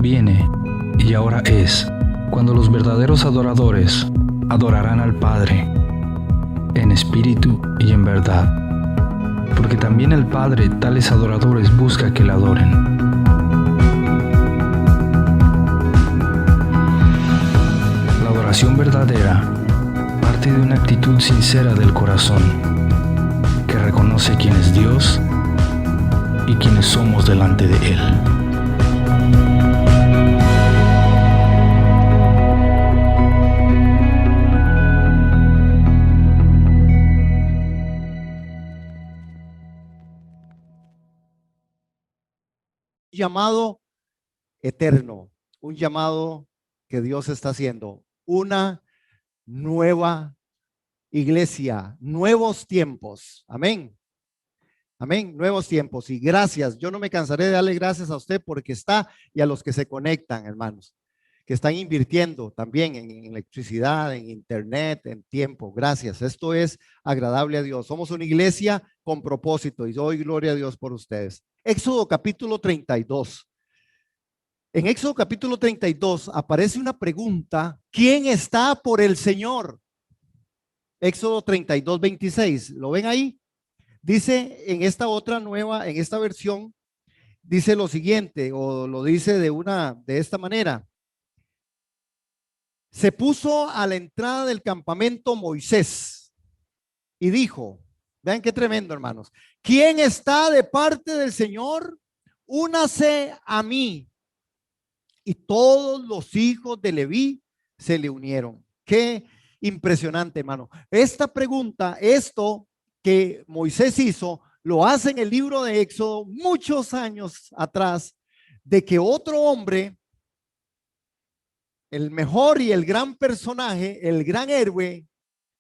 viene y ahora es, cuando los verdaderos adoradores adorarán al Padre en espíritu y en verdad, porque también el Padre tales adoradores busca que le adoren. La adoración verdadera parte de una actitud sincera del corazón, que reconoce quién es Dios y quiénes somos delante de Él. Llamado eterno, un llamado que Dios está haciendo, una nueva iglesia, nuevos tiempos. Amén. Amén, nuevos tiempos. Y gracias, yo no me cansaré de darle gracias a usted porque está, y a los que se conectan, hermanos, que están invirtiendo también en electricidad, en internet, en tiempo. Gracias, esto es agradable a Dios. Somos una iglesia con propósito y doy gloria a Dios por ustedes. Éxodo capítulo 32. En Éxodo capítulo 32 aparece una pregunta: ¿quién está por el Señor? Éxodo 32, 26. ¿Lo ven ahí? Dice en esta otra nueva, en esta versión, dice lo siguiente, o lo dice de esta manera: se puso a la entrada del campamento Moisés y dijo, vean qué tremendo, hermanos, ¿quién está de parte del Señor? Únase a mí. Y todos los hijos de Leví se le unieron. Qué impresionante, hermano. Esta pregunta, esto que Moisés hizo, lo hace en el libro de Éxodo muchos años atrás, de que otro hombre, el mejor y el gran personaje, el gran héroe,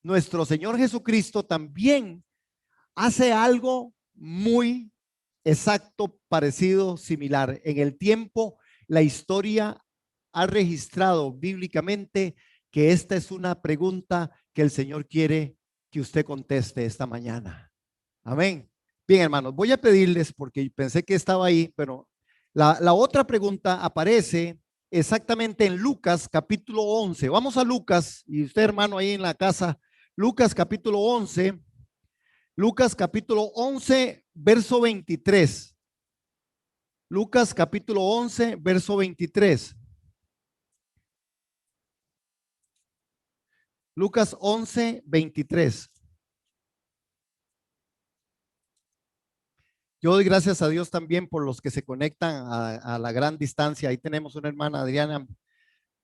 nuestro Señor Jesucristo, también hace algo muy exacto, parecido, similar. En el tiempo, la historia ha registrado bíblicamente que esta es una pregunta que el Señor quiere que usted conteste esta mañana. Amén. Bien, hermanos, voy a pedirles, porque pensé que estaba ahí, pero la otra pregunta aparece exactamente en Lucas capítulo 11. Vamos a Lucas, y usted, hermano, ahí en la casa, Lucas capítulo 11. Lucas capítulo 11, verso 23. Lucas capítulo 11, verso 23. Lucas 11, 23. Yo doy gracias a Dios también por los que se conectan a la gran distancia. Ahí tenemos una hermana,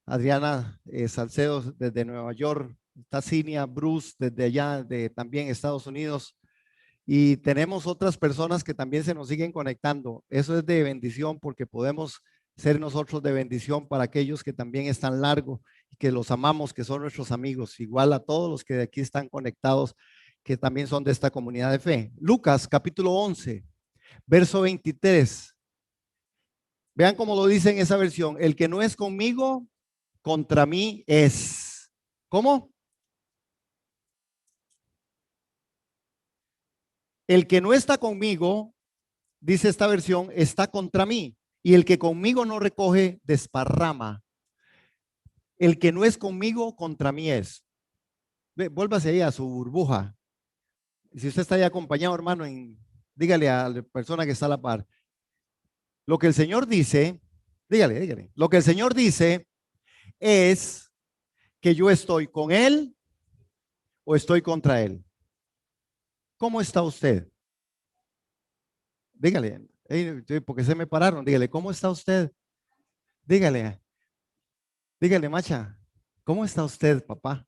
Adriana Salcedo desde Nueva York. Está Cinia Bruce desde allá de también Estados Unidos. Y tenemos otras personas que también se nos siguen conectando. Eso es de bendición porque podemos ser nosotros de bendición para aquellos que también están largo y que los amamos, que son nuestros amigos. Igual a todos los que de aquí están conectados, que también son de esta comunidad de fe. Lucas capítulo 11, verso 23. Vean cómo lo dice en esa versión: el que no es conmigo, contra mí es. ¿Cómo? El que no está conmigo, dice esta versión, está contra mí. Y el que conmigo no recoge, desparrama. El que no es conmigo, contra mí es. Vuélvase ahí a su burbuja. Si usted está ahí acompañado, hermano, dígale a la persona que está a la par. Lo que el Señor dice, dígale. Lo que el Señor dice es que yo estoy con Él o estoy contra Él. ¿Cómo está usted? Dígale, porque se me pararon, dígale, ¿cómo está usted? Dígale, Macha, ¿cómo está usted, papá?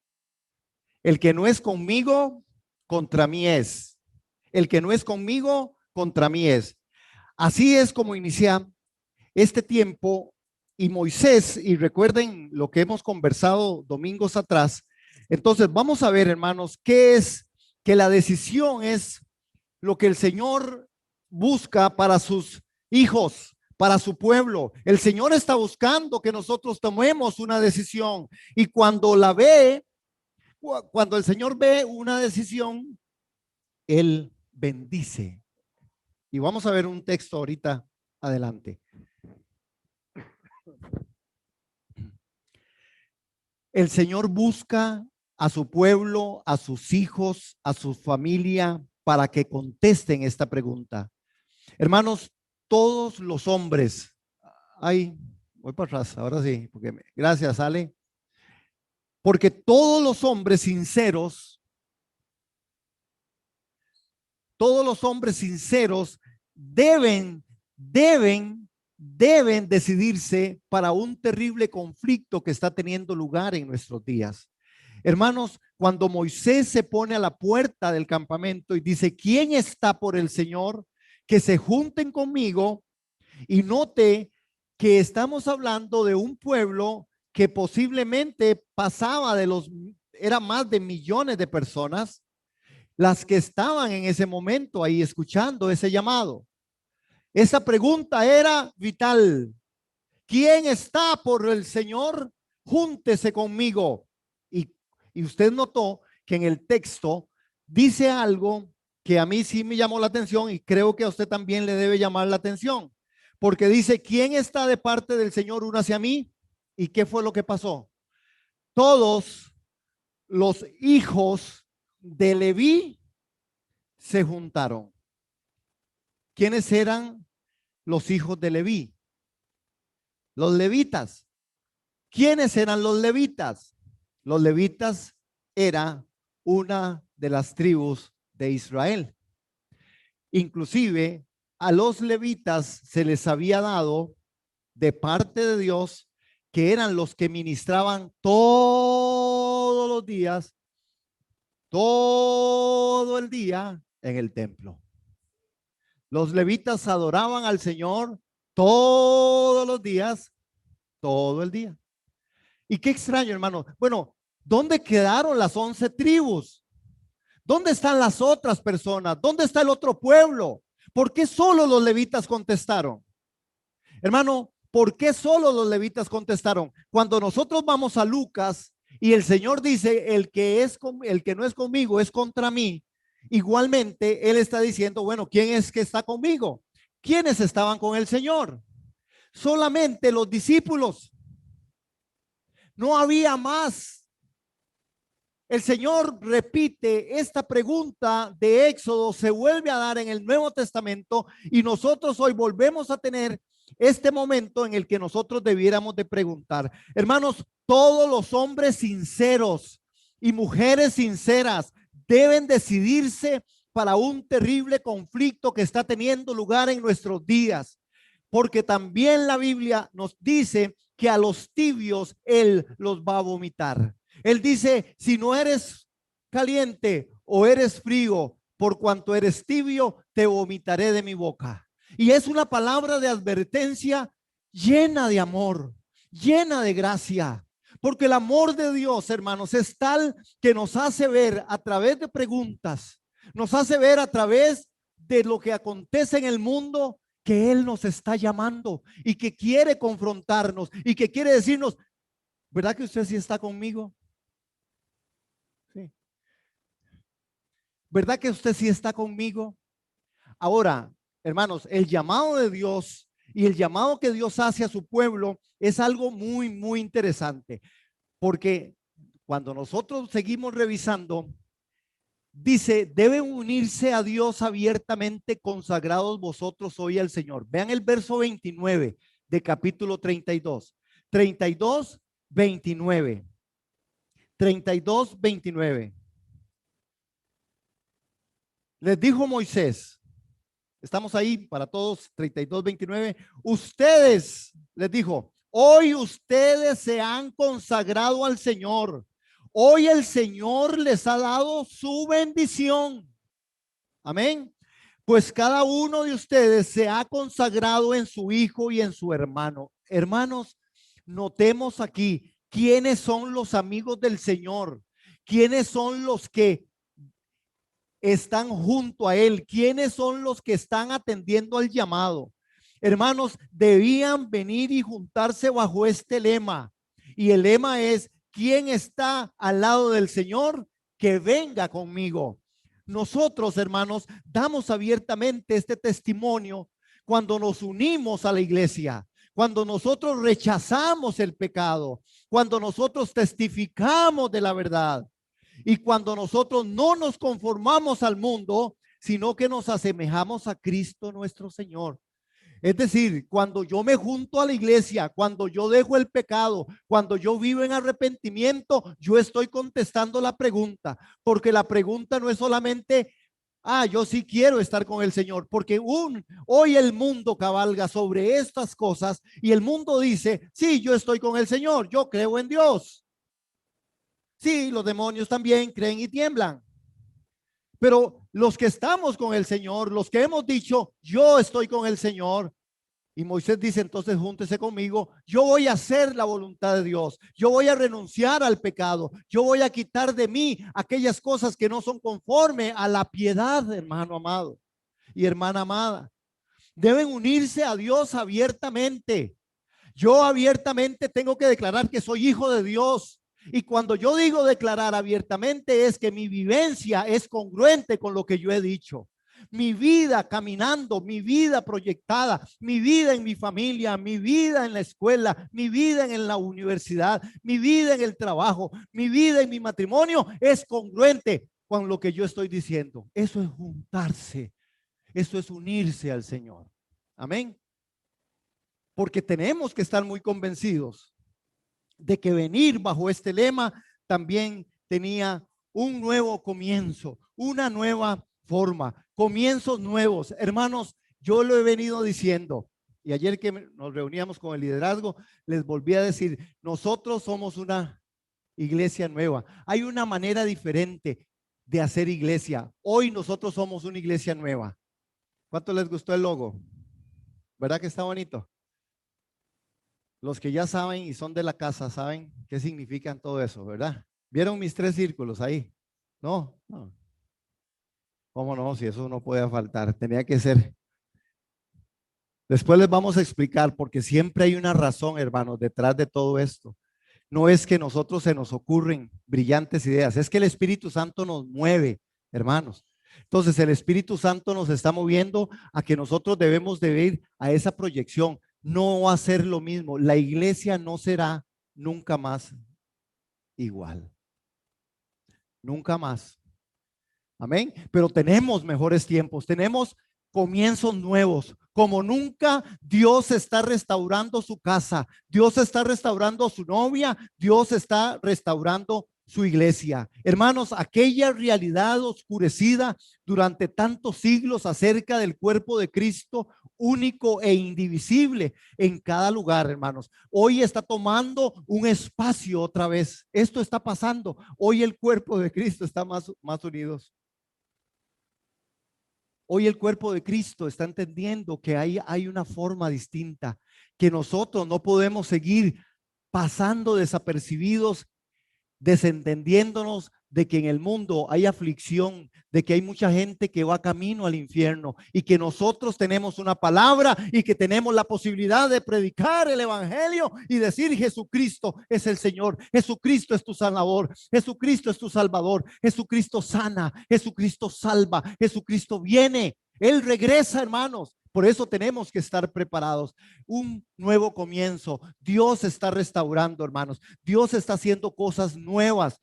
El que no es conmigo, contra mí es. El que no es conmigo, contra mí es. Así es como inicia este tiempo. Y Moisés, y recuerden lo que hemos conversado domingos atrás. Entonces vamos a ver, hermanos, qué es que la decisión es lo que el Señor busca para sus hijos, para su pueblo. El Señor está buscando que nosotros tomemos una decisión, y cuando el Señor ve una decisión, Él bendice. Y vamos a ver un texto ahorita adelante. El Señor busca a su pueblo, a sus hijos, a su familia, para que contesten esta pregunta. Hermanos, todos los hombres, ay, voy para atrás, ahora sí, gracias, Ale, porque todos los hombres sinceros, deben decidirse para un terrible conflicto que está teniendo lugar en nuestros días. Hermanos, cuando Moisés se pone a la puerta del campamento y dice, ¿quién está por el Señor? Que se junten conmigo, y note que estamos hablando de un pueblo que posiblemente era más de millones de personas las que estaban en ese momento ahí escuchando ese llamado. Esa pregunta era vital. ¿Quién está por el Señor? Júntese conmigo. Y usted notó que en el texto dice algo que a mí sí me llamó la atención y creo que a usted también le debe llamar la atención. Porque dice, ¿quién está de parte del Señor? Únase a mí. ¿Y qué fue lo que pasó? Todos los hijos de Leví se juntaron. ¿Quiénes eran los hijos de Leví? Los levitas. ¿Quiénes eran los levitas? Los levitas era una de las tribus de Israel. Inclusive a los levitas se les había dado de parte de Dios que eran los que ministraban todos los días, todo el día en el templo. Los levitas adoraban al Señor todos los días, todo el día. Y qué extraño, hermano. Bueno, ¿dónde quedaron las 11 tribus? ¿Dónde están las otras personas? ¿Dónde está el otro pueblo? ¿Por qué solo los levitas contestaron? Hermano, ¿por qué solo los levitas contestaron? Cuando nosotros vamos a Lucas y el Señor dice, el que no es conmigo es contra mí. Igualmente, Él está diciendo, bueno, ¿quién es que está conmigo? ¿Quiénes estaban con el Señor? Solamente los discípulos. No había más. El Señor repite esta pregunta de Éxodo, se vuelve a dar en el Nuevo Testamento y nosotros hoy volvemos a tener este momento en el que nosotros debiéramos de preguntar. Hermanos, todos los hombres sinceros y mujeres sinceras deben decidirse para un terrible conflicto que está teniendo lugar en nuestros días, porque también la Biblia nos dice que a los tibios Él los va a vomitar. Él dice, si no eres caliente o eres frío, por cuanto eres tibio, te vomitaré de mi boca. Y es una palabra de advertencia llena de amor, llena de gracia. Porque el amor de Dios, hermanos, es tal que nos hace ver a través de preguntas, nos hace ver a través de lo que acontece en el mundo, que Él nos está llamando y que quiere confrontarnos y que quiere decirnos, ¿verdad que usted sí está conmigo? Sí. ¿Verdad que usted sí está conmigo? Ahora, hermanos, el llamado de Dios y el llamado que Dios hace a su pueblo es algo muy, muy interesante, porque cuando nosotros seguimos revisando, dice, deben unirse a Dios abiertamente, consagrados vosotros hoy al Señor. Vean el verso 29 de capítulo 32. 32, 29. 32, 29. Les dijo Moisés, estamos ahí para todos, 32, 29. Ustedes, les dijo, hoy ustedes se han consagrado al Señor. Hoy el Señor les ha dado su bendición. Amén. Pues cada uno de ustedes se ha consagrado en su hijo y en su hermano. Hermanos, notemos aquí quiénes son los amigos del Señor, quiénes son los que están junto a Él, quiénes son los que están atendiendo al llamado. Hermanos, debían venir y juntarse bajo este lema. Y el lema es, ¿quién está al lado del Señor? Que venga conmigo. Nosotros, hermanos, damos abiertamente este testimonio cuando nos unimos a la iglesia, cuando nosotros rechazamos el pecado, cuando nosotros testificamos de la verdad y cuando nosotros no nos conformamos al mundo, sino que nos asemejamos a Cristo nuestro Señor. Es decir, cuando yo me junto a la iglesia, cuando yo dejo el pecado, cuando yo vivo en arrepentimiento, yo estoy contestando la pregunta, porque la pregunta no es solamente, yo sí quiero estar con el Señor, porque hoy el mundo cabalga sobre estas cosas y el mundo dice, sí, yo estoy con el Señor, yo creo en Dios. Sí, los demonios también creen y tiemblan. Pero los que estamos con el Señor, los que hemos dicho, yo estoy con el Señor, y Moisés dice, entonces júntese conmigo, yo voy a hacer la voluntad de Dios, yo voy a renunciar al pecado, yo voy a quitar de mí aquellas cosas que no son conforme a la piedad, hermano amado y hermana amada. Deben unirse a Dios abiertamente. Yo abiertamente tengo que declarar que soy hijo de Dios. Y cuando yo digo declarar abiertamente es que mi vivencia es congruente con lo que yo he dicho. Mi vida caminando, mi vida proyectada, mi vida en mi familia, mi vida en la escuela, mi vida en la universidad, mi vida en el trabajo, mi vida en mi matrimonio es congruente con lo que yo estoy diciendo. Eso es juntarse, eso es unirse al Señor. Amén. Porque tenemos que estar muy convencidos de que venir bajo este lema también tenía un nuevo comienzo, una nueva forma, comienzos nuevos. Hermanos, yo lo he venido diciendo y ayer que nos reuníamos con el liderazgo, les volví a decir, nosotros somos una iglesia nueva. Hay una manera diferente de hacer iglesia. Hoy nosotros somos una iglesia nueva. ¿Cuánto les gustó el logo? ¿Verdad que está bonito? Los que ya saben y son de la casa saben qué significan todo eso, ¿verdad? ¿Vieron mis 3 círculos ahí? No, no. ¿Cómo no? Si eso no puede faltar, tenía que ser. Después les vamos a explicar porque siempre hay una razón, hermanos, detrás de todo esto. No es que nosotros se nos ocurren brillantes ideas, es que el Espíritu Santo nos mueve, hermanos. Entonces el Espíritu Santo nos está moviendo a que nosotros debemos de ir a esa proyección, no hacer lo mismo. La iglesia no será nunca más igual, nunca más. Amén. Pero tenemos mejores tiempos, tenemos comienzos nuevos. Como nunca, Dios está restaurando su casa, Dios está restaurando su novia, Dios está restaurando su iglesia. Hermanos, aquella realidad oscurecida durante tantos siglos acerca del cuerpo de Cristo, único e indivisible en cada lugar, hermanos. Hoy está tomando un espacio otra vez. Esto está pasando. Hoy el cuerpo de Cristo está más unidos. Hoy el cuerpo de Cristo está entendiendo que hay una forma distinta, que nosotros no podemos seguir pasando desapercibidos, desentendiéndonos de que en el mundo hay aflicción, de que hay mucha gente que va camino al infierno y que nosotros tenemos una palabra y que tenemos la posibilidad de predicar el evangelio y decir Jesucristo es el Señor, Jesucristo es tu Salvador, Jesucristo es tu Salvador, Jesucristo sana, Jesucristo salva, Jesucristo viene, Él regresa, hermanos. Por eso tenemos que estar preparados. Un nuevo comienzo. Dios está restaurando, hermanos. Dios está haciendo cosas nuevas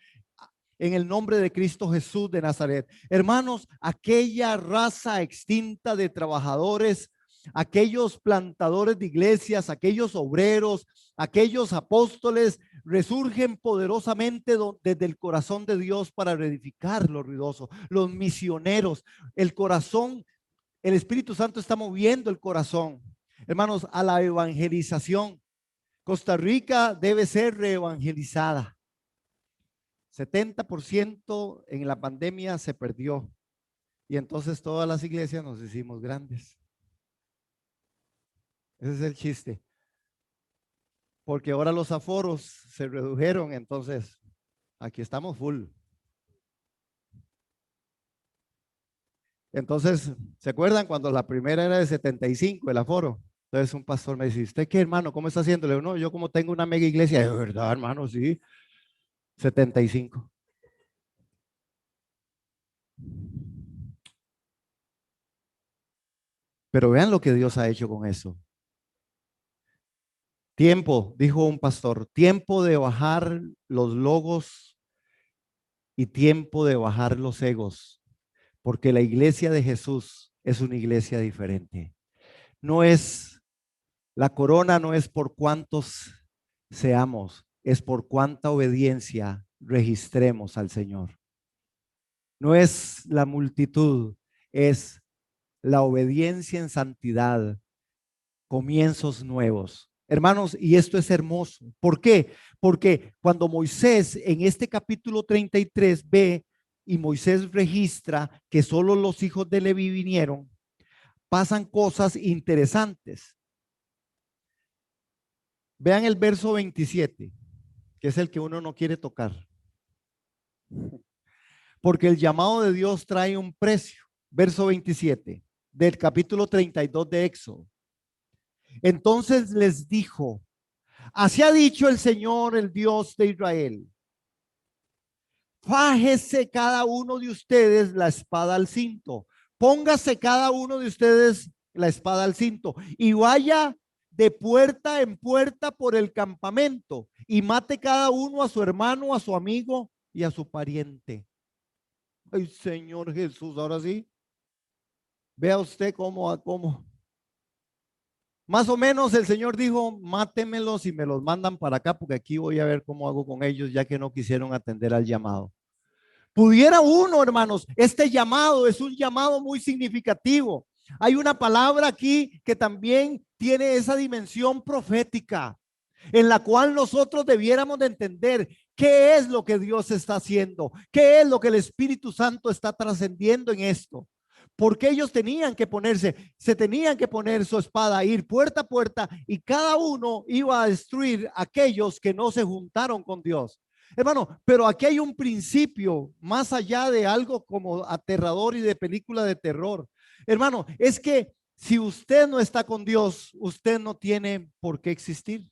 en el nombre de Cristo Jesús de Nazaret. Hermanos, aquella raza extinta de trabajadores, aquellos plantadores de iglesias, aquellos obreros, aquellos apóstoles, resurgen poderosamente desde el corazón de Dios para reedificar lo ruidoso. Los misioneros, el corazón. El Espíritu Santo está moviendo el corazón, hermanos, a la evangelización. Costa Rica debe ser reevangelizada. 70% en la pandemia se perdió y entonces todas las iglesias nos hicimos grandes. Ese es el chiste. Porque ahora los aforos se redujeron, entonces aquí estamos full. Entonces, ¿se acuerdan cuando la primera era de 75 el aforo? Entonces un pastor me dice, ¿usted qué, hermano? ¿Cómo está haciendo? Le digo, no, yo como tengo una mega iglesia. De verdad, hermano, sí. 75. Pero vean lo que Dios ha hecho con eso. Tiempo, dijo un pastor, tiempo de bajar los logos y tiempo de bajar los egos, porque la iglesia de Jesús es una iglesia diferente. No es, la corona no es por cuántos seamos, es por cuánta obediencia registremos al Señor. No es la multitud, es la obediencia en santidad, comienzos nuevos. Hermanos, y esto es hermoso. ¿Por qué? Porque cuando Moisés en este capítulo 33 ve y Moisés registra que solo los hijos de Leví vinieron, pasan cosas interesantes. Vean el verso 27, que es el que uno no quiere tocar. Porque el llamado de Dios trae un precio. Verso 27 del capítulo 32 de Éxodo. Entonces les dijo: así ha dicho el Señor, el Dios de Israel: fájese cada uno de ustedes la espada al cinto. Póngase cada uno de ustedes la espada al cinto y vaya de puerta en puerta por el campamento y mate cada uno a su hermano, a su amigo y a su pariente. Ay, Señor Jesús, ahora sí. Vea usted cómo. Más o menos el Señor dijo: mátemelos y me los mandan para acá, porque aquí voy a ver cómo hago con ellos, ya que no quisieron atender al llamado. Pudiera uno, hermanos, este llamado es un llamado muy significativo. Hay una palabra aquí que también tiene esa dimensión profética, en la cual nosotros debiéramos de entender qué es lo que Dios está haciendo, qué es lo que el Espíritu Santo está trascendiendo en esto. Porque ellos tenían que se tenían que poner su espada, ir puerta a puerta, y cada uno iba a destruir a aquellos que no se juntaron con Dios. Hermano, pero aquí hay un principio más allá de algo como aterrador y de película de terror. Hermano, es que si usted no está con Dios, usted no tiene por qué existir.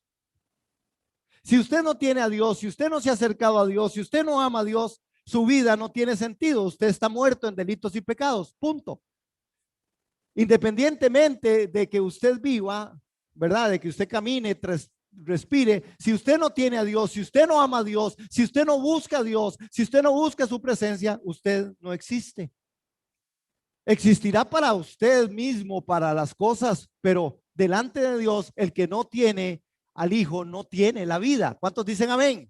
Si usted no tiene a Dios, si usted no se ha acercado a Dios, si usted no ama a Dios, su vida no tiene sentido. Usted está muerto en delitos y pecados, punto. Independientemente de que usted viva, ¿verdad? De que usted camine, respire. Si usted no tiene a Dios, si usted no ama a Dios, si usted no busca a Dios, si usted no busca su presencia, usted no existe. Existirá para usted mismo, para las cosas, pero delante de Dios, el que no tiene al Hijo no tiene la vida. ¿Cuántos dicen amén?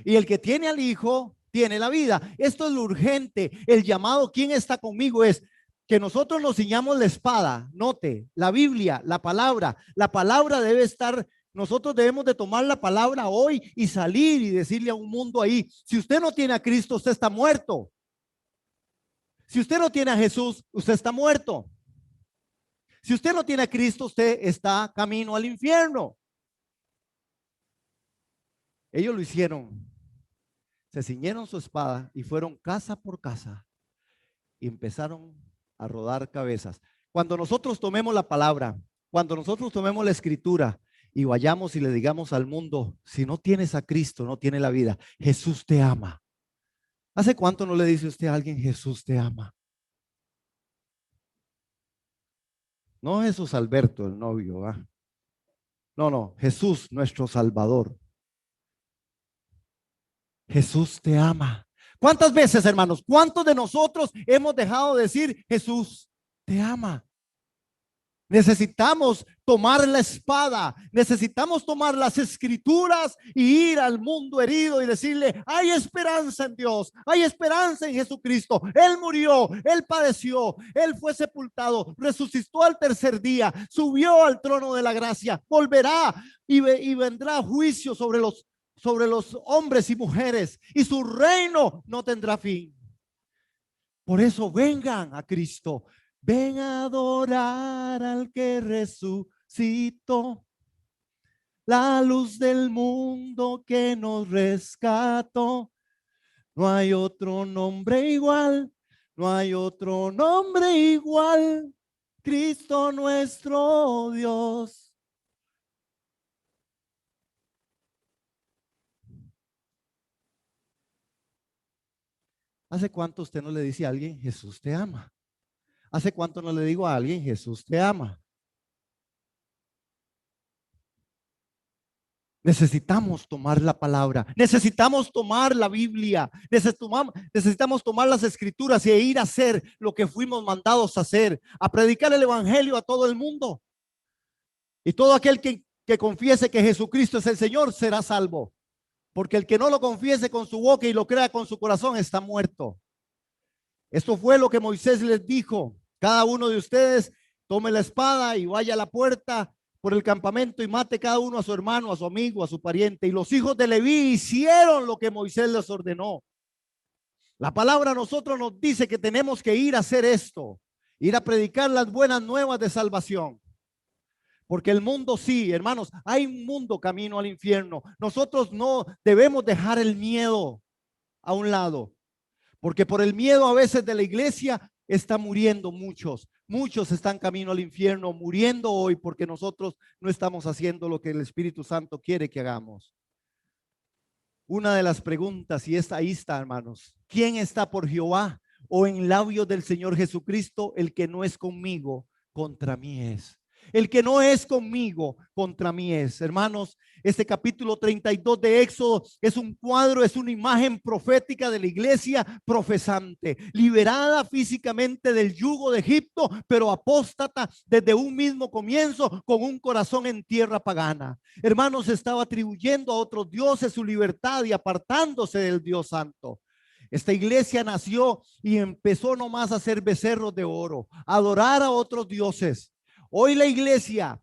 Y el que tiene al Hijo tiene la vida. Esto es lo urgente. El llamado, ¿quién está conmigo? Es que nosotros nos ciñamos la espada. Note, la Biblia, la palabra debe estar. Nosotros debemos de tomar la palabra hoy y salir y decirle a un mundo ahí: si usted no tiene a Cristo, usted está muerto. Si usted no tiene a Jesús, usted está muerto. Si usted no tiene a Cristo, usted está camino al infierno. Ellos lo hicieron. Se ciñeron su espada y fueron casa por casa y empezaron a rodar cabezas. Cuando nosotros tomemos la palabra, cuando nosotros tomemos la escritura y vayamos y le digamos al mundo: si no tienes a Cristo, no tiene la vida. Jesús te ama. ¿Hace cuánto no le dice usted a alguien: Jesús te ama? No Jesús Alberto, el novio, ¿va? No, Jesús, nuestro Salvador. Jesús te ama. ¿Cuántas veces, hermanos? ¿Cuántos de nosotros hemos dejado de decir: Jesús te ama? Necesitamos tomar la espada, necesitamos tomar las escrituras y ir al mundo herido y decirle: hay esperanza en Dios, hay esperanza en Jesucristo. Él murió, Él padeció, Él fue sepultado, resucitó al tercer día, subió al trono de la gracia, volverá y vendrá juicio sobre los hombres y mujeres, y su reino no tendrá fin. Por eso vengan a Cristo. Ven a adorar al que resucitó, la luz del mundo que nos rescató. No hay otro nombre igual, no hay otro nombre igual. Cristo nuestro Dios. ¿Hace cuánto usted no le dice a alguien: Jesús te ama? ¿Hace cuánto no le digo a alguien: Jesús te ama? Necesitamos tomar la palabra, necesitamos tomar la Biblia, necesitamos tomar las escrituras y ir a hacer lo que fuimos mandados a hacer, a predicar el evangelio a todo el mundo. Y todo aquel que confiese que Jesucristo es el Señor será salvo, porque el que no lo confiese con su boca y lo crea con su corazón está muerto. Esto fue lo que Moisés les dijo: cada uno de ustedes tome la espada y vaya a la puerta por el campamento y mate cada uno a su hermano, a su amigo, a su pariente. Y los hijos de Leví hicieron lo que Moisés les ordenó. La palabra a nosotros nos dice que tenemos que ir a hacer esto, ir a predicar las buenas nuevas de salvación. Porque el mundo, sí, hermanos, hay un mundo camino al infierno. Nosotros no debemos dejar el miedo a un lado, porque por el miedo a veces de la iglesia está muriendo muchos. Muchos están camino al infierno, muriendo hoy porque nosotros no estamos haciendo lo que el Espíritu Santo quiere que hagamos. Una de las preguntas, y ahí está, hermanos: ¿quién está por Jehová? O en labios del Señor Jesucristo: el que no es conmigo, contra mí es. El que no es conmigo, contra mí es. Hermanos, este capítulo 32 de Éxodo es un cuadro, es una imagen profética de la iglesia profesante, liberada físicamente del yugo de Egipto, pero apóstata desde un mismo comienzo, con un corazón en tierra pagana. Hermanos, estaba atribuyendo a otros dioses su libertad y apartándose del Dios santo. Esta iglesia nació y empezó nomás a hacer becerros de oro, a adorar a otros dioses. Hoy la iglesia,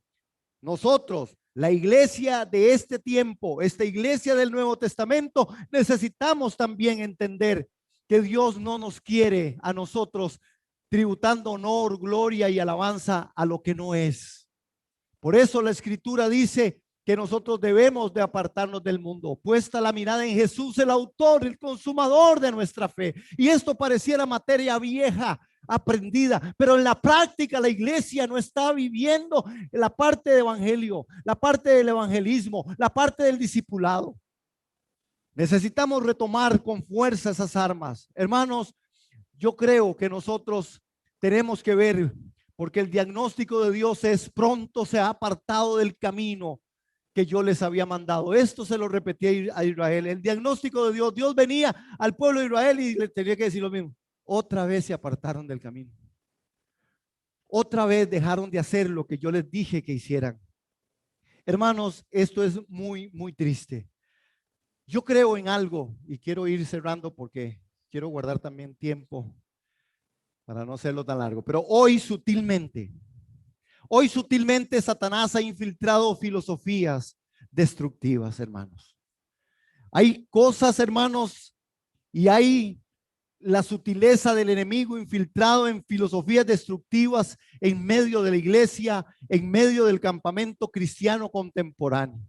nosotros, la iglesia de este tiempo, esta iglesia del Nuevo Testamento, necesitamos también entender que Dios no nos quiere a nosotros tributando honor, gloria y alabanza a lo que no es. Por eso la Escritura dice que nosotros debemos de apartarnos del mundo, puesta la mirada en Jesús, el autor, el consumador de nuestra fe. Y esto pareciera materia vieja, aprendida, pero en la práctica la iglesia no está viviendo la parte de evangelio, la parte del evangelismo, la parte del discipulado. Necesitamos retomar con fuerza esas armas. Hermanos, yo creo que nosotros tenemos que ver, porque el diagnóstico de Dios es: pronto se ha apartado del camino que yo les había mandado. Esto se lo repetí a Israel. El diagnóstico de Dios: Dios venía al pueblo de Israel y le tenía que decir lo mismo. Otra vez se apartaron del camino. Otra vez dejaron de hacer lo que yo les dije que hicieran. Hermanos, esto es muy, muy triste. Yo creo en algo, y quiero ir cerrando porque quiero guardar también tiempo para no hacerlo tan largo. Pero hoy sutilmente Satanás ha infiltrado filosofías destructivas, hermanos. Hay cosas, hermanos, y hay la sutileza del enemigo infiltrado en filosofías destructivas en medio de la iglesia, en medio del campamento cristiano contemporáneo.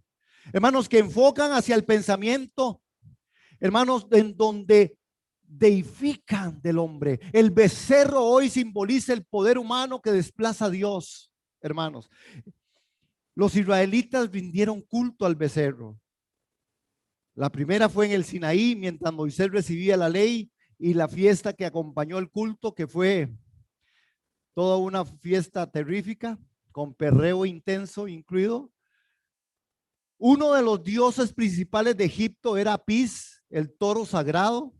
Hermanos, que enfocan hacia el pensamiento, hermanos, en donde deifican del hombre. El becerro hoy simboliza el poder humano que desplaza a Dios, hermanos. Los israelitas rindieron culto al becerro. La primera fue en el Sinaí, mientras Moisés recibía la ley, y la fiesta que acompañó el culto, que fue toda una fiesta terrífica, con perreo intenso incluido. Uno de los dioses principales de Egipto era Apis, el toro sagrado.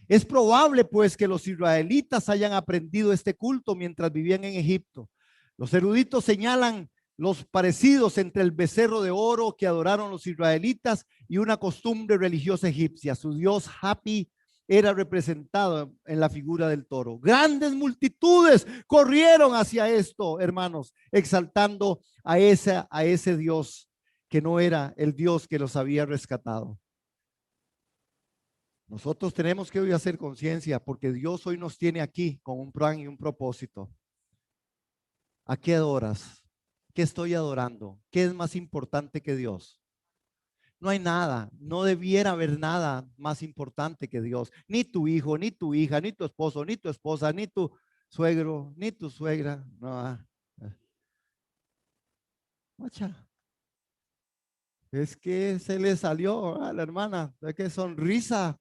Es probable pues que los israelitas hayan aprendido este culto mientras vivían en Egipto. Los eruditos señalan los parecidos entre el becerro de oro que adoraron los israelitas y una costumbre religiosa egipcia. Su dios Hapi era representado en la figura del toro. Grandes multitudes corrieron hacia esto, hermanos, exaltando a ese Dios que no era el Dios que los había rescatado. Nosotros tenemos que hoy hacer conciencia, porque Dios hoy nos tiene aquí con un plan y un propósito. ¿A qué adoras? ¿Qué estoy adorando? ¿Qué es más importante que Dios? No hay nada, no debiera haber nada más importante que Dios. Ni tu hijo, ni tu hija, ni tu esposo, ni tu esposa, ni tu suegro, ni tu suegra. No. Es que se le salió a la hermana, es que sonrisa.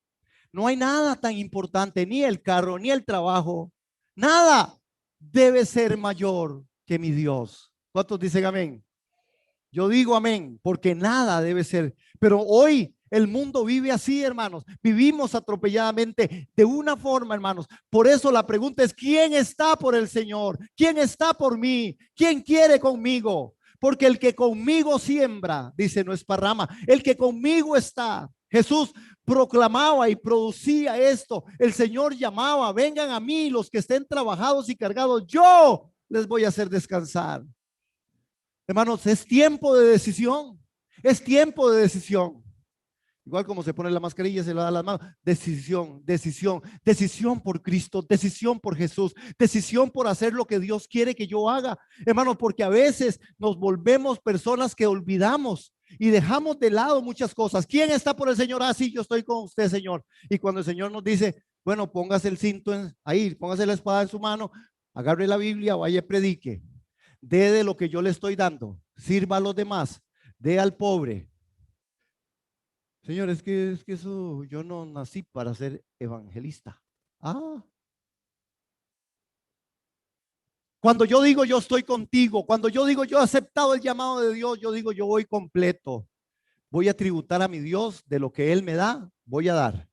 No hay nada tan importante, ni el carro, ni el trabajo. Nada debe ser mayor que mi Dios. ¿Cuántos dicen amén? Yo digo amén, porque nada debe ser. Pero hoy el mundo vive así, hermanos. Vivimos atropelladamente de una forma, hermanos. Por eso la pregunta es, ¿quién está por el Señor? ¿Quién está por mí? ¿Quién quiere conmigo? Porque el que conmigo siembra, dice, no esparrama. El que conmigo está. Jesús proclamaba y producía esto. El Señor llamaba, vengan a mí los que estén trabajados y cargados. Yo les voy a hacer descansar. Hermanos, es tiempo de decisión. Es tiempo de decisión. Igual como se pone la mascarilla, se le da las manos. Decisión, decisión, decisión por Cristo, decisión por Jesús, decisión por hacer lo que Dios quiere que yo haga. Hermanos, porque a veces nos volvemos personas que olvidamos y dejamos de lado muchas cosas. ¿Quién está por el Señor? Ah, sí, yo estoy con usted, Señor. Y cuando el Señor nos dice, bueno, póngase el cinto ahí, póngase la espada en su mano, agarre la Biblia, vaya y predique. Dé de lo que yo le estoy dando, sirva a los demás, dé al pobre. Señor, es que eso, yo no nací para ser evangelista. Cuando yo digo yo estoy contigo, cuando yo digo yo he aceptado el llamado de Dios, yo digo yo voy completo. Voy a tributar a mi Dios de lo que Él me da, voy a dar.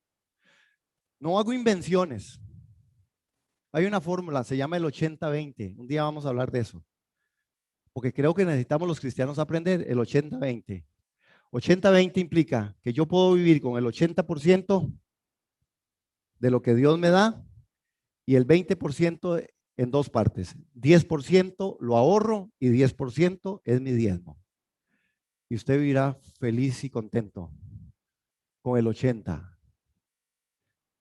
No hago invenciones. Hay una fórmula, se llama el 80-20. Un día vamos a hablar de eso. Porque creo que necesitamos los cristianos aprender el 80-20. 80-20 implica que yo puedo vivir con el 80% de lo que Dios me da y el 20% en dos partes. 10% lo ahorro y 10% es mi diezmo. Y usted vivirá feliz y contento con el 80.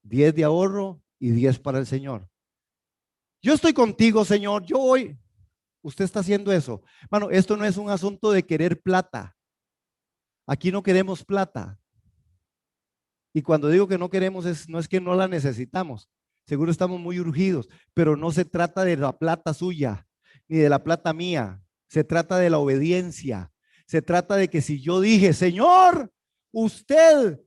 10 de ahorro y 10 para el Señor. Yo estoy contigo, Señor. Yo voy. Usted está haciendo eso. Bueno, esto no es un asunto de querer plata. Aquí no queremos plata. Y cuando digo que no queremos, no es que no la necesitamos. Seguro estamos muy urgidos, pero no se trata de la plata suya, ni de la plata mía. Se trata de la obediencia. Se trata de que si yo dije, Señor, usted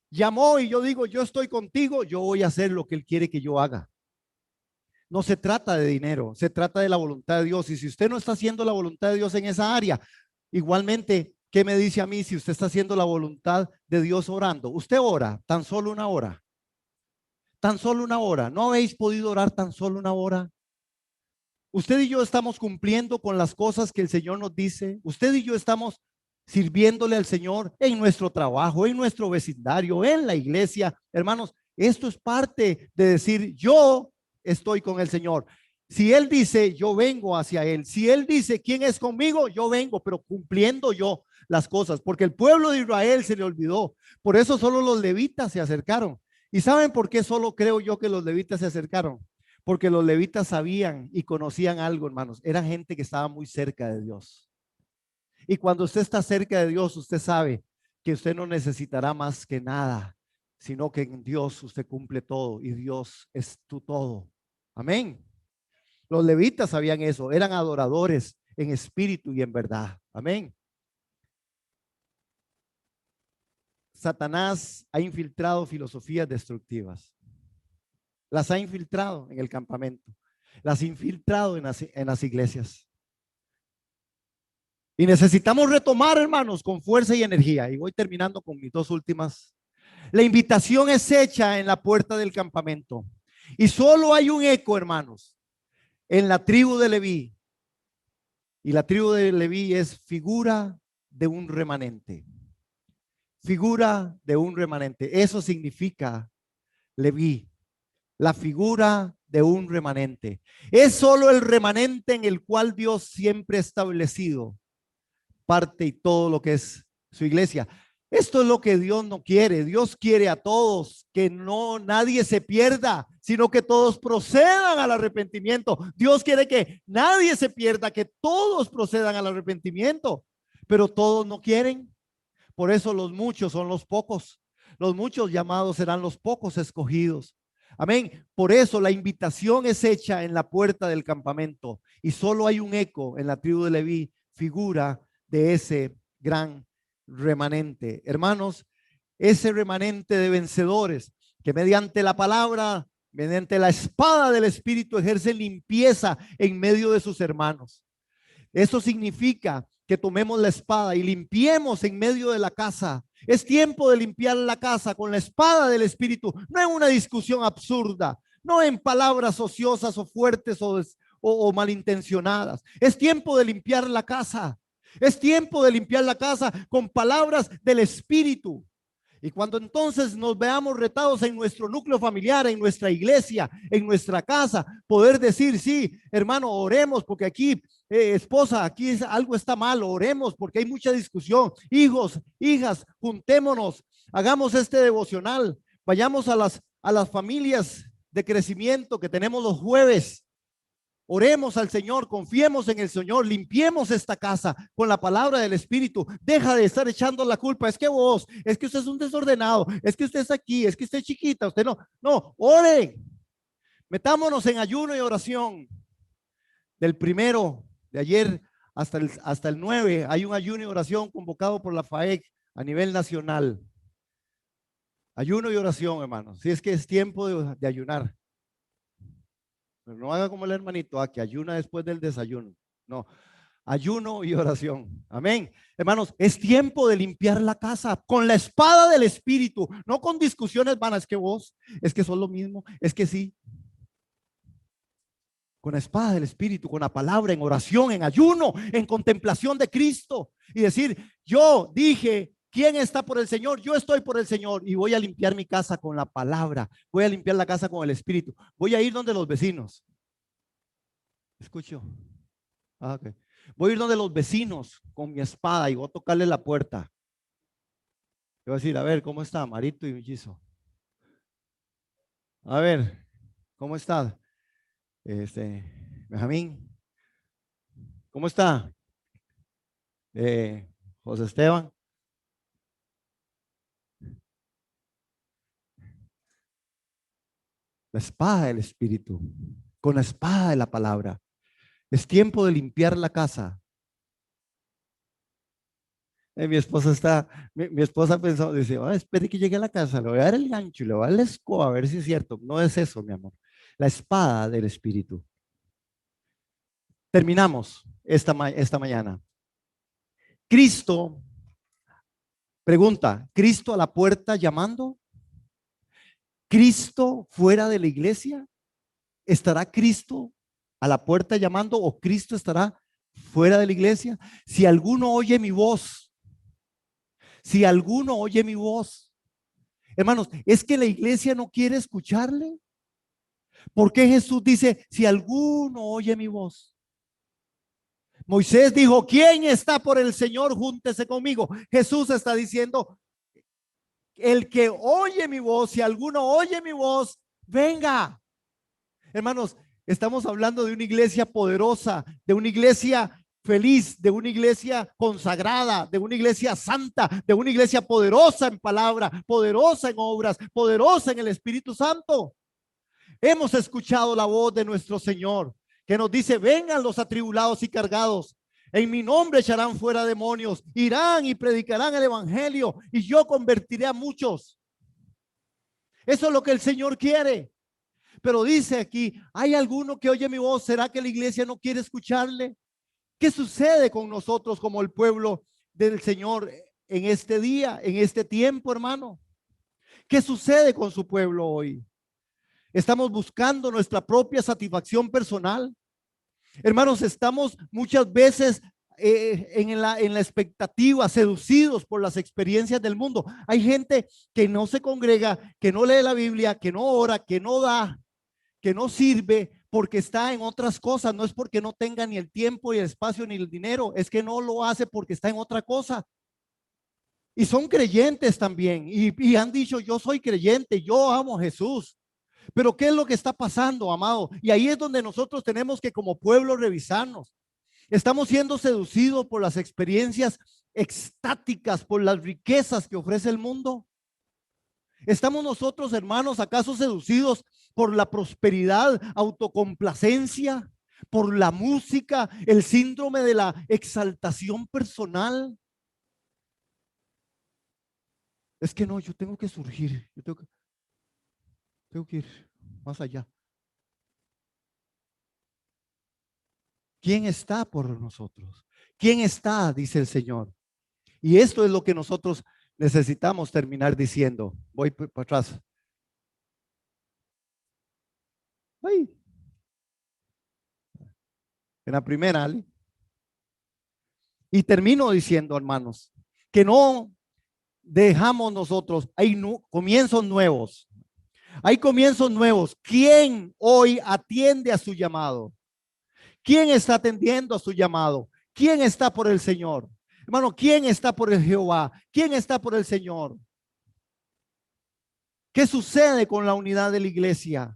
llamó y yo digo, yo estoy contigo, yo voy a hacer lo que Él quiere que yo haga. No se trata de dinero, se trata de la voluntad de Dios. Y si usted no está haciendo la voluntad de Dios en esa área, igualmente, ¿qué me dice a mí si usted está haciendo la voluntad de Dios orando? Usted ora tan solo una hora. Tan solo una hora. ¿No habéis podido orar tan solo una hora? Usted y yo estamos cumpliendo con las cosas que el Señor nos dice. Usted y yo estamos sirviéndole al Señor en nuestro trabajo, en nuestro vecindario, en la iglesia. Hermanos, esto es parte de decir, yo estoy con el Señor. Si Él dice, yo vengo hacia Él. Si Él dice, ¿quién es conmigo? Yo vengo, pero cumpliendo yo las cosas. Porque el pueblo de Israel se le olvidó. Por eso solo los levitas se acercaron. ¿Y saben por qué solo creo yo que los levitas se acercaron? Porque los levitas sabían y conocían algo, hermanos. Eran gente que estaba muy cerca de Dios. Y cuando usted está cerca de Dios, usted sabe que usted no necesitará más que nada, sino que en Dios usted cumple todo y Dios es tu todo. Amén. Los levitas sabían eso, eran adoradores en espíritu y en verdad. Amén. Satanás ha infiltrado filosofías destructivas. Las ha infiltrado en el campamento. Las ha infiltrado en las iglesias. Y necesitamos retomar, hermanos, con fuerza y energía. Y voy terminando con mis dos últimas. La invitación es hecha en la puerta del campamento. Y solo hay un eco, hermanos, en la tribu de Leví. Y la tribu de Leví es figura de un remanente. Figura de un remanente. Eso significa Leví. La figura de un remanente. Es solo el remanente en el cual Dios siempre ha establecido parte y todo lo que es su iglesia. Esto es lo que Dios no quiere. Dios quiere a todos, que no nadie se pierda, sino que todos procedan al arrepentimiento. Dios quiere que nadie se pierda, que todos procedan al arrepentimiento, pero todos no quieren. Por eso los muchos son los pocos. Los muchos llamados serán los pocos escogidos. Amén. Por eso la invitación es hecha en la puerta del campamento y solo hay un eco en la tribu de Leví, figura de ese gran remanente. Hermanos, ese remanente de vencedores que mediante la palabra, mediante la espada del Espíritu ejercen limpieza en medio de sus hermanos. Eso significa que tomemos la espada y limpiemos en medio de la casa. Es tiempo de limpiar la casa con la espada del Espíritu, no en una discusión absurda, no en palabras ociosas o fuertes o malintencionadas. Es tiempo de limpiar la casa. Es tiempo de limpiar la casa con palabras del Espíritu. Y cuando entonces nos veamos retados en nuestro núcleo familiar, en nuestra iglesia, en nuestra casa, poder decir, sí, hermano, oremos porque aquí, esposa, aquí algo está mal, oremos porque hay mucha discusión. Hijos, hijas, juntémonos, hagamos este devocional, vayamos a las familias de crecimiento que tenemos los jueves. Oremos al Señor, confiemos en el Señor, limpiemos esta casa con la palabra del Espíritu. Deja de estar echando la culpa. Es que vos, es que usted es un desordenado, es que usted es aquí, es que usted es chiquita, usted no. No, oren. Metámonos en ayuno y oración. Del primero de ayer hasta el 9 hay un ayuno y oración convocado por la FAEC a nivel nacional. Ayuno y oración, hermanos. Si es que es tiempo de ayunar. Pero no haga como el hermanito, que ayuna después del desayuno. No, ayuno y oración. Amén. Hermanos, es tiempo de limpiar la casa con la espada del Espíritu, no con discusiones vanas. Es que vos, es que son lo mismo, es que sí. Con la espada del Espíritu, con la palabra, en oración, en ayuno, en contemplación de Cristo. Y decir, yo dije, ¿quién está por el Señor? Yo estoy por el Señor y voy a limpiar mi casa con la palabra. Voy a limpiar la casa con el Espíritu. Voy a ir donde los vecinos. Escucho. Okay. Voy a ir donde los vecinos con mi espada y voy a tocarle la puerta. Yo voy a decir, a ver, ¿cómo está Marito y Mellizo? A ver, ¿cómo está? Benjamín. ¿Cómo está? José Esteban. La espada del Espíritu, con la espada de la palabra. Es tiempo de limpiar la casa. Mi esposa pensó, dice, espere que llegue a la casa, le voy a dar el gancho y le voy a dar la escoba a ver si es cierto. No es eso, mi amor. La espada del Espíritu. Terminamos esta mañana. Cristo, pregunta, ¿Cristo a la puerta llamando? ¿Cristo fuera de la iglesia? ¿Estará Cristo a la puerta llamando o Cristo estará fuera de la iglesia? Si alguno oye mi voz, hermanos, es que la iglesia no quiere escucharle. ¿Por qué Jesús dice, si alguno oye mi voz? Moisés dijo, ¿quién está por el Señor? Júntese conmigo. Jesús está diciendo, el que oye mi voz, si alguno oye mi voz, venga. Hermanos, estamos hablando de una iglesia poderosa, de una iglesia feliz, de una iglesia consagrada, de una iglesia santa, de una iglesia poderosa en palabra, poderosa en obras, poderosa en el Espíritu Santo. Hemos escuchado la voz de nuestro Señor que nos dice, vengan los atribulados y cargados, en mi nombre echarán fuera demonios, irán y predicarán el evangelio y yo convertiré a muchos. Eso es lo que el Señor quiere. Pero dice aquí, ¿hay alguno que oye mi voz? ¿Será que la iglesia no quiere escucharle? ¿Qué sucede con nosotros como el pueblo del Señor en este día, en este tiempo, hermano? ¿Qué sucede con su pueblo hoy? Estamos buscando nuestra propia satisfacción personal. Hermanos, estamos muchas veces en la expectativa, seducidos por las experiencias del mundo. Hay gente que no se congrega, que no lee la Biblia, que no ora, que no da, que no sirve porque está en otras cosas. No es porque no tenga ni el tiempo, ni el espacio, ni el dinero. Es que no lo hace porque está en otra cosa. Y son creyentes también. Y han dicho, yo soy creyente, yo amo a Jesús. Pero ¿qué es lo que está pasando, amado? Y ahí es donde nosotros tenemos que como pueblo revisarnos. Estamos siendo seducidos por las experiencias extáticas, por las riquezas que ofrece el mundo. ¿Estamos nosotros, hermanos, acaso seducidos por la prosperidad, autocomplacencia, por la música, el síndrome de la exaltación personal? Es que no, yo tengo que surgir, yo tengo que ir más allá. ¿Quién está por nosotros? ¿Quién está? Dice el Señor. Y esto es lo que nosotros necesitamos terminar diciendo. Voy para atrás. Ay. En la primera, Ali. Y termino diciendo, hermanos, que no dejamos nosotros, hay comienzos nuevos. Hay comienzos nuevos. ¿Quién hoy atiende a su llamado? ¿Quién está atendiendo a su llamado? ¿Quién está por el Señor? Hermano, ¿quién está por el Jehová? ¿Quién está por el Señor? ¿Qué sucede con la unidad de la iglesia?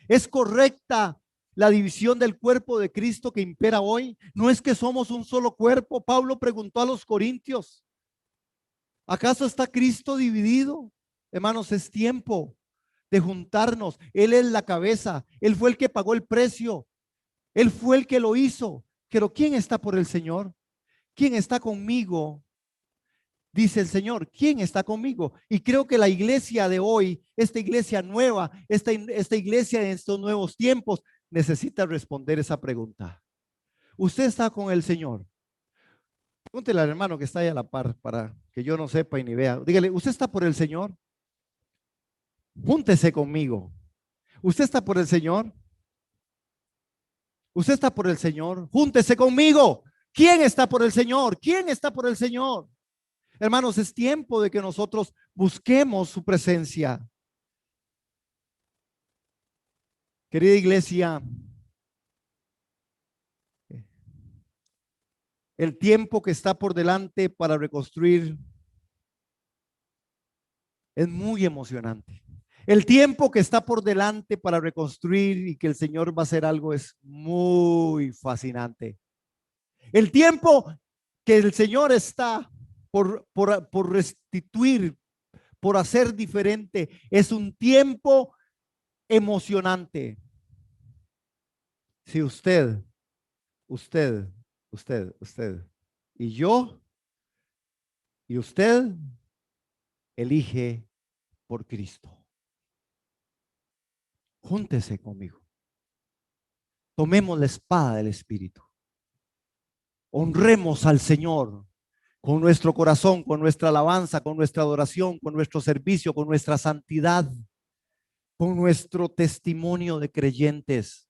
¿Es correcta la división del cuerpo de Cristo que impera hoy? No es que somos un solo cuerpo. Pablo preguntó a los corintios, ¿acaso está Cristo dividido? Hermanos, es tiempo de juntarnos. Él es la cabeza. Él fue el que pagó el precio. Él fue el que lo hizo. Pero ¿quién está por el Señor? ¿Quién está conmigo? Dice el Señor, ¿quién está conmigo? Y creo que la iglesia de hoy, esta iglesia nueva, esta iglesia en estos nuevos tiempos, necesita responder esa pregunta. ¿Usted está con el Señor? Pregúntele al hermano que está ahí a la par para que yo no sepa y ni vea. Dígale, ¿usted está por el Señor? Júntese conmigo. ¿Usted está por el Señor? ¿Usted está por el Señor? Júntese conmigo. ¿Quién está por el Señor? ¿Quién está por el Señor? Hermanos, es tiempo de que nosotros busquemos su presencia. Querida iglesia, el tiempo que está por delante para reconstruir es muy emocionante. El tiempo que está por delante para reconstruir y que el Señor va a hacer algo es muy fascinante. El tiempo que el Señor está por restituir, por hacer diferente, es un tiempo emocionante. Si usted y yo y usted elige por Cristo. Júntese conmigo. Tomemos la espada del Espíritu. Honremos al Señor con nuestro corazón, con nuestra alabanza, con nuestra adoración, con nuestro servicio, con nuestra santidad, con nuestro testimonio de creyentes.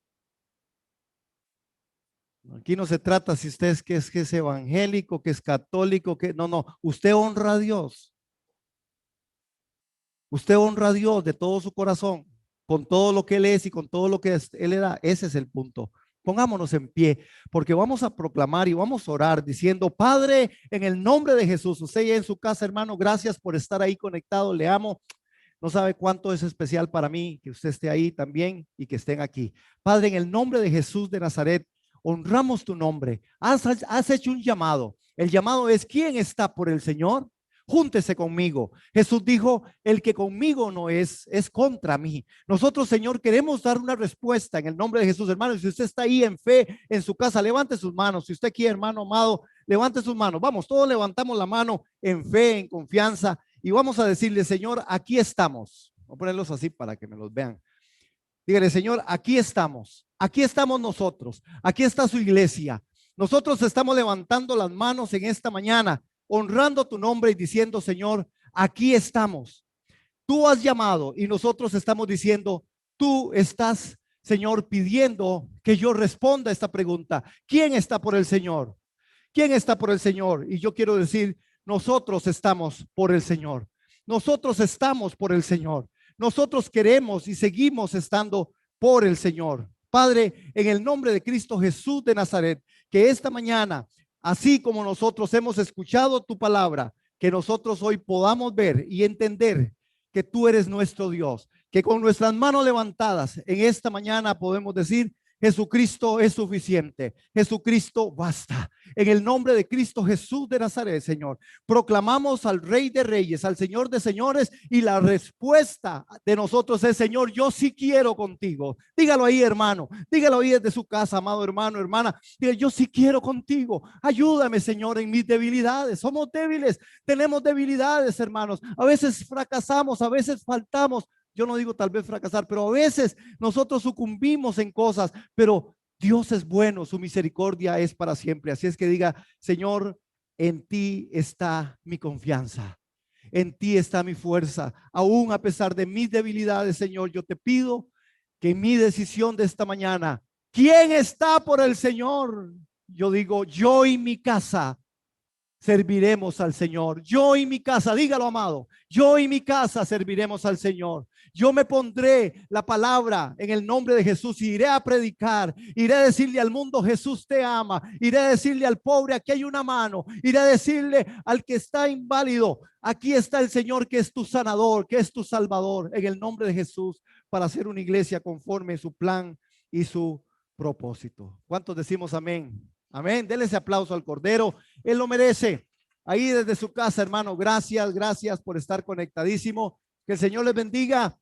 Aquí no se trata si usted que es evangélico, que es católico, que no, usted honra a Dios. Usted honra a Dios de todo su corazón, con todo lo que Él es y con todo lo que Él le da. Ese es el punto. Pongámonos en pie, porque vamos a proclamar y vamos a orar diciendo, Padre, en el nombre de Jesús. Usted ya en su casa, hermano, gracias por estar ahí conectado. Le amo. No sabe cuánto es especial para mí que usted esté ahí también y que estén aquí. Padre, en el nombre de Jesús de Nazaret, honramos tu nombre. Has hecho un llamado. El llamado es, ¿quién está por el Señor? Júntese conmigo. Jesús dijo, el que conmigo no es contra mí. Nosotros, Señor, queremos dar una respuesta en el nombre de Jesús, hermano. Si usted está ahí en fe en su casa, levante sus manos. Si usted quiere, hermano amado, levante sus manos. Vamos, todos levantamos la mano en fe, en confianza, y vamos a decirle, Señor, aquí estamos. Voy a ponerlos así para que me los vean. Dígale, Señor, aquí estamos nosotros, aquí está su iglesia. Nosotros estamos levantando las manos en esta mañana, honrando tu nombre y diciendo, Señor, aquí estamos. Tú has llamado y nosotros estamos diciendo, tú estás, Señor, pidiendo que yo responda a esta pregunta. ¿Quién está por el Señor? ¿Quién está por el Señor? Y yo quiero decir, nosotros estamos por el Señor. Nosotros estamos por el Señor. Nosotros queremos y seguimos estando por el Señor. Padre, en el nombre de Cristo Jesús de Nazaret, que esta mañana, así como nosotros hemos escuchado tu palabra, que nosotros hoy podamos ver y entender que tú eres nuestro Dios, que con nuestras manos levantadas en esta mañana podemos decir, Jesucristo es suficiente, Jesucristo basta. En el nombre de Cristo Jesús de Nazaret, Señor, proclamamos al Rey de Reyes, al Señor de Señores, y la respuesta de nosotros es, Señor, yo sí quiero contigo. Dígalo ahí, hermano, dígalo ahí desde su casa, amado hermano, hermana. Dígale, yo sí quiero contigo. Ayúdame, Señor, en mis debilidades. Somos débiles, tenemos debilidades, hermanos. A veces fracasamos, a veces faltamos. Yo no digo tal vez fracasar, pero a veces nosotros sucumbimos en cosas, pero Dios es bueno, su misericordia es para siempre. Así es que diga, Señor, en ti está mi confianza. En ti está mi fuerza. Aún a pesar de mis debilidades, Señor, yo te pido que en mi decisión de esta mañana, ¿quién está por el Señor? Yo digo, yo y mi casa serviremos al Señor. Yo y mi casa, dígalo, amado, yo y mi casa serviremos al Señor. Yo me pondré la palabra en el nombre de Jesús y iré a predicar, iré a decirle al mundo, Jesús te ama, iré a decirle al pobre, aquí hay una mano, iré a decirle al que está inválido, aquí está el Señor que es tu sanador, que es tu salvador, en el nombre de Jesús, para hacer una iglesia conforme su plan y su propósito. ¿Cuántos decimos amén? Amén. Denle ese aplauso al Cordero. Él lo merece. Ahí desde su casa, hermano. Gracias, gracias por estar conectadísimo. Que el Señor les bendiga.